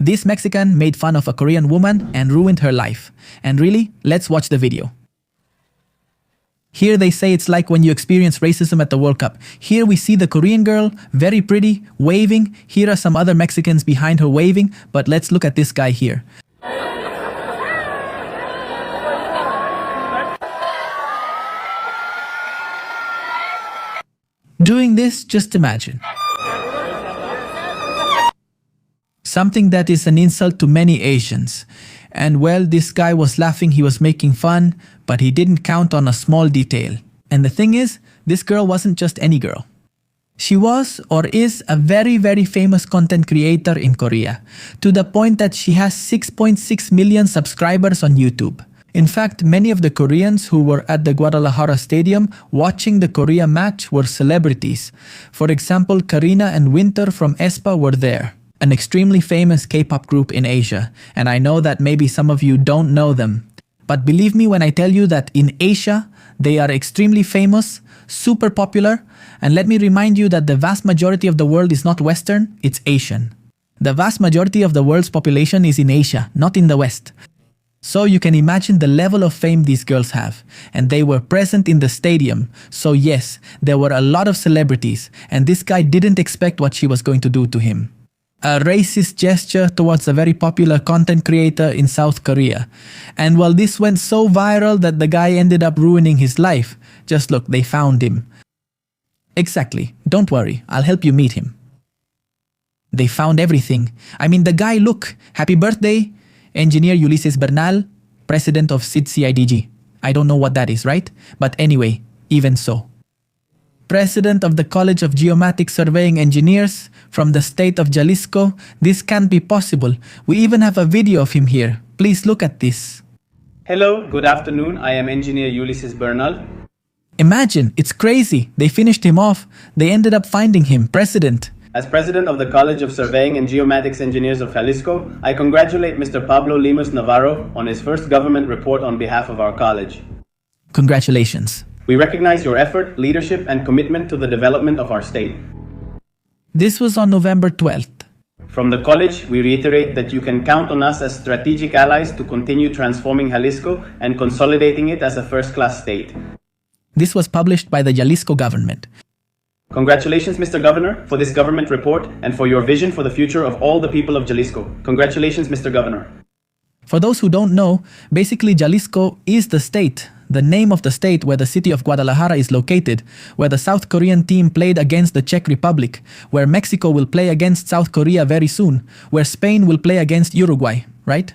This Mexican made fun of a Korean woman and ruined her life. And really, let's watch the video. Here they say it's like when you experience racism at the World Cup. Here we see the Korean girl, very pretty, waving. Here are some other Mexicans behind her waving, but let's look at this guy here. Doing this, just imagine. Something that is an insult to many Asians. And well, this guy was laughing, he was making fun, but he didn't count on a small detail. And the thing is, this girl wasn't just any girl. She was or is a very, very famous content creator in Korea, to the point that she has 6.6 million subscribers on YouTube. In fact, many of the Koreans who were at the Guadalajara Stadium watching the Korea match were celebrities. For example, Karina and Winter from aespa were there, an extremely famous K-pop group in Asia, and I know that maybe some of you don't know them. But believe me when I tell you that in Asia, they are extremely famous, super popular, and let me remind you that the vast majority of the world is not Western, it's Asian. The vast majority of the world's population is in Asia, not in the West. So you can imagine the level of fame these girls have, and they were present in the stadium. So yes, there were a lot of celebrities, and this guy didn't expect what she was going to do to him. A racist gesture towards a very popular content creator in South Korea. And well, this went so viral that the guy ended up ruining his life. Just look, they found him. Exactly, don't worry, I'll help you meet him. They found everything. I mean, the guy, look, happy birthday, Engineer Ulises Bernal, president of CIDG. I don't know what that is, right? But anyway, even so. President of the College of Geomatic Surveying Engineers from the state of Jalisco. This can't be possible. We even have a video of him here. Please look at this. Hello, good afternoon. I am Engineer Ulises Bernal. Imagine, it's crazy. They finished him off. They ended up finding him, president. As President of the College of Surveying and Geomatics Engineers of Jalisco, I congratulate Mr. Pablo Lemus Navarro on his first government report on behalf of our college. Congratulations. We recognize your effort, leadership, and commitment to the development of our state. This was on November 12th. From the college, we reiterate that you can count on us as strategic allies to continue transforming Jalisco and consolidating it as a first-class state. This was published by the Jalisco government. Congratulations, Mr. Governor, for this government report and for your vision for the future of all the people of Jalisco. Congratulations, Mr. Governor. For those who don't know, basically Jalisco is the state, the name of the state where the city of Guadalajara is located, where the South Korean team played against the Czech Republic, where Mexico will play against South Korea very soon, where Spain will play against Uruguay, right?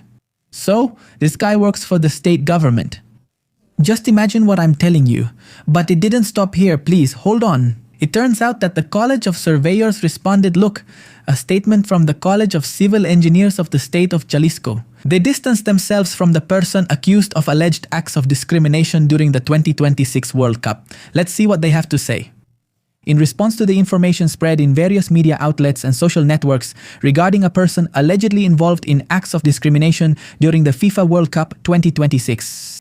So, this guy works for the state government. Just imagine what I'm telling you. But it didn't stop here, please, hold on. It turns out that the College of Surveyors responded, look, a statement from the College of Civil Engineers of the state of Jalisco. They distanced themselves from the person accused of alleged acts of discrimination during the 2026 World Cup. Let's see what they have to say. In response to the information spread in various media outlets and social networks regarding a person allegedly involved in acts of discrimination during the FIFA World Cup 2026.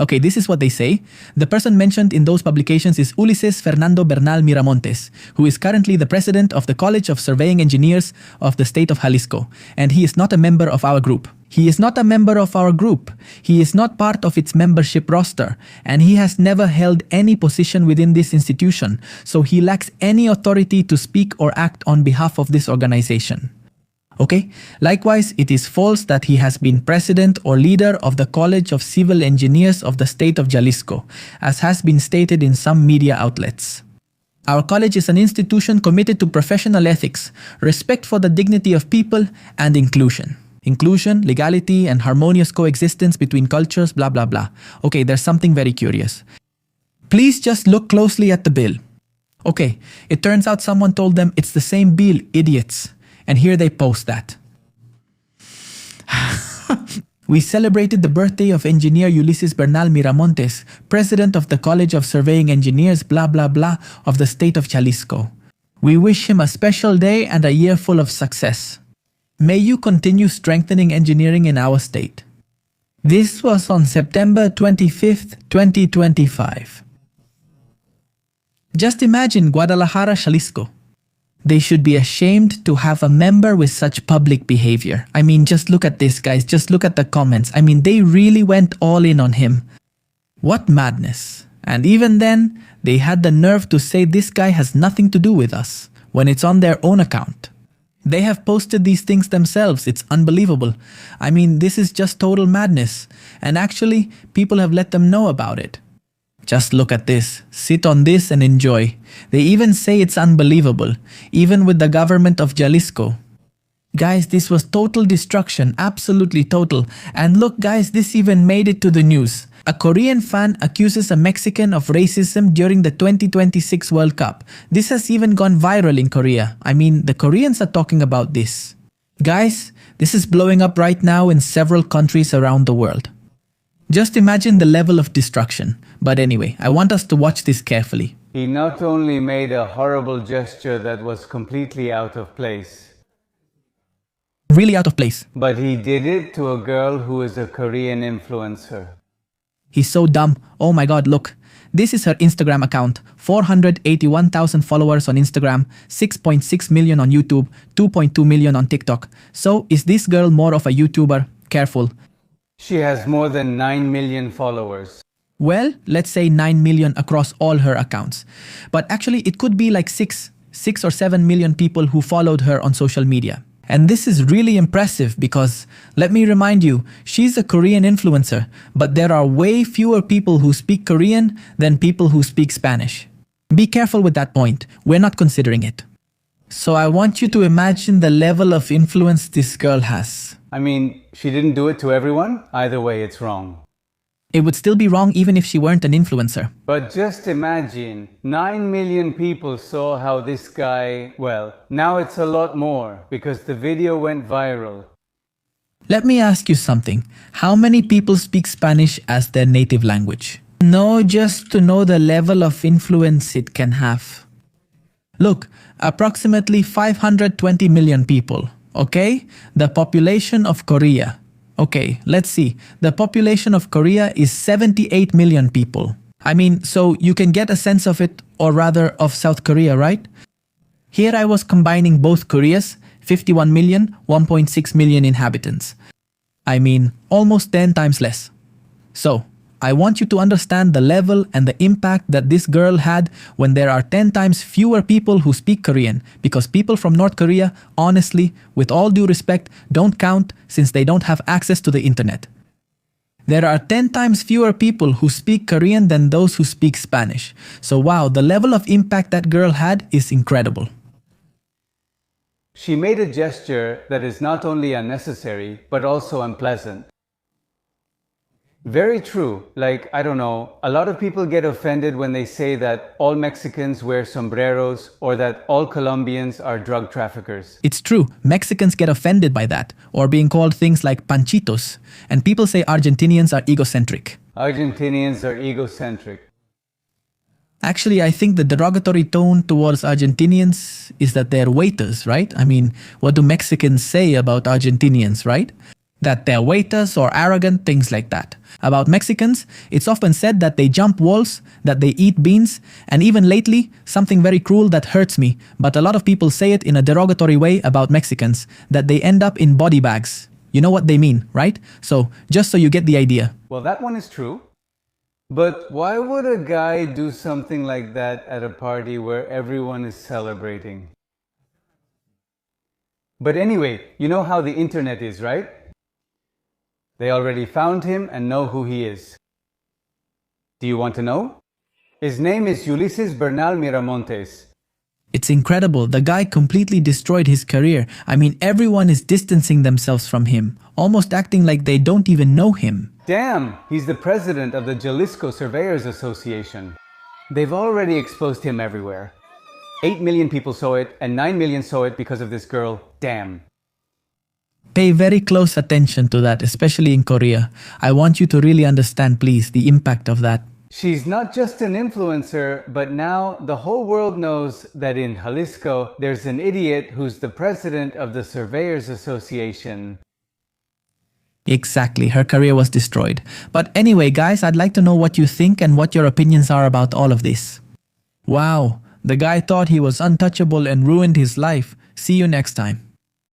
Okay, this is what they say. The person mentioned in those publications is Ulises Fernando Bernal Miramontes, who is currently the president of the College of Surveying Engineers of the state of Jalisco, and he is not a member of our group. He is not a member of our group. He is not part of its membership roster, and he has never held any position within this institution, so he lacks any authority to speak or act on behalf of this organization. Okay? Likewise, it is false that he has been president or leader of the College of Civil Engineers of the state of Jalisco, as has been stated in some media outlets. Our college is an institution committed to professional ethics, respect for the dignity of people, and inclusion. Inclusion, legality, and harmonious coexistence between cultures, blah blah blah. Okay, there's something very curious. Please just look closely at the bill. Okay, it turns out someone told them it's the same bill, idiots. And here they post that. We celebrated the birthday of Engineer Ulises Bernal Miramontes, president of the College of Surveying Engineers blah blah blah of the state of Jalisco. We wish him a special day and a year full of success. May you continue strengthening engineering in our state. This was on September 25th, 2025. Just imagine Guadalajara, Jalisco. They should be ashamed to have a member with such public behavior. I mean, just look at this, guys. Just look at the comments. I mean, they really went all in on him. What madness. And even then, they had the nerve to say this guy has nothing to do with us, when it's on their own account. They have posted these things themselves. It's unbelievable. I mean, this is just total madness. And actually, people have let them know about it. Just look at this. Sit on this and enjoy. They even say it's unbelievable, even with the government of Jalisco. Guys, this was total destruction, absolutely total. And look guys, this even made it to the news. A Korean fan accuses a Mexican of racism during the 2026 World Cup. This has even gone viral in Korea. I mean, the Koreans are talking about this. Guys, this is blowing up right now in several countries around the world. Just imagine the level of destruction. But anyway, I want us to watch this carefully. He not only made a horrible gesture that was completely out of place, Really out of place. but he did it to a girl who is a Korean influencer. He's so dumb. Oh my god, look. This is her Instagram account. 481,000 followers on Instagram, 6.6 million on YouTube, 2.2 million on TikTok. So is this girl more of a YouTuber? Careful. She has more than 9 million followers. Well, let's say 9 million across all her accounts. But actually it could be like 6 or 7 million people who followed her on social media. And this is really impressive because, let me remind you, she's a Korean influencer, but there are way fewer people who speak Korean than people who speak Spanish. Be careful with that point, we're not considering it. So I want you to imagine the level of influence this girl has. I mean, she didn't do it to everyone. Either way, it's wrong. It would still be wrong even if she weren't an influencer. But just imagine, 9 million people saw how this guy, well, now it's a lot more because the video went viral. Let me ask you something. How many people speak Spanish as their native language? No, just to know the level of influence it can have. Look, approximately 520 million people, okay? The population of Korea. Okay, let's see. The population of Korea is 78 million people. I mean, so you can get a sense of it, or rather of South Korea, right? Here I was combining both Koreas, 51 million, 1.6 million inhabitants. I mean, almost 10 times less. So, I want you to understand the level and the impact that this girl had when there are 10 times fewer people who speak Korean, because people from North Korea, honestly, with all due respect, don't count since they don't have access to the internet. There are 10 times fewer people who speak Korean than those who speak Spanish. So wow, the level of impact that girl had is incredible. She made a gesture that is not only unnecessary, but also unpleasant. Very true. Like, I don't know, a lot of people get offended when they say that all Mexicans wear sombreros or that all Colombians are drug traffickers. It's true, Mexicans get offended by that, or being called things like panchitos, and people say Argentinians are egocentric. Argentinians are egocentric. Actually, I think the derogatory tone towards Argentinians is that they're waiters, right? I mean, what do Mexicans say about Argentinians, right? That they're waiters or arrogant, things like that. About Mexicans, it's often said that they jump walls, that they eat beans, and even lately, something very cruel that hurts me, but a lot of people say it in a derogatory way about Mexicans, that they end up in body bags. You know what they mean, right? So, just so you get the idea. Well, that one is true. But why would a guy do something like that at a party where everyone is celebrating? But anyway, you know how the internet is, right? They already found him and know who he is. Do you want to know? His name is Ulises Bernal Miramontes. It's incredible. The guy completely destroyed his career. I mean, everyone is distancing themselves from him, almost acting like they don't even know him. Damn, he's the president of the Jalisco Surveyors Association. They've already exposed him everywhere. 8 million people saw it, and 9 million saw it because of this girl. Damn. Pay very close attention to that, especially in Korea. I want you to really understand, please, the impact of that. She's not just an influencer, but now the whole world knows that in Jalisco, there's an idiot who's the president of the Surveyors Association. Exactly, her career was destroyed. But anyway, guys, I'd like to know what you think and what your opinions are about all of this. Wow, The guy thought he was untouchable and ruined his life. See you next time.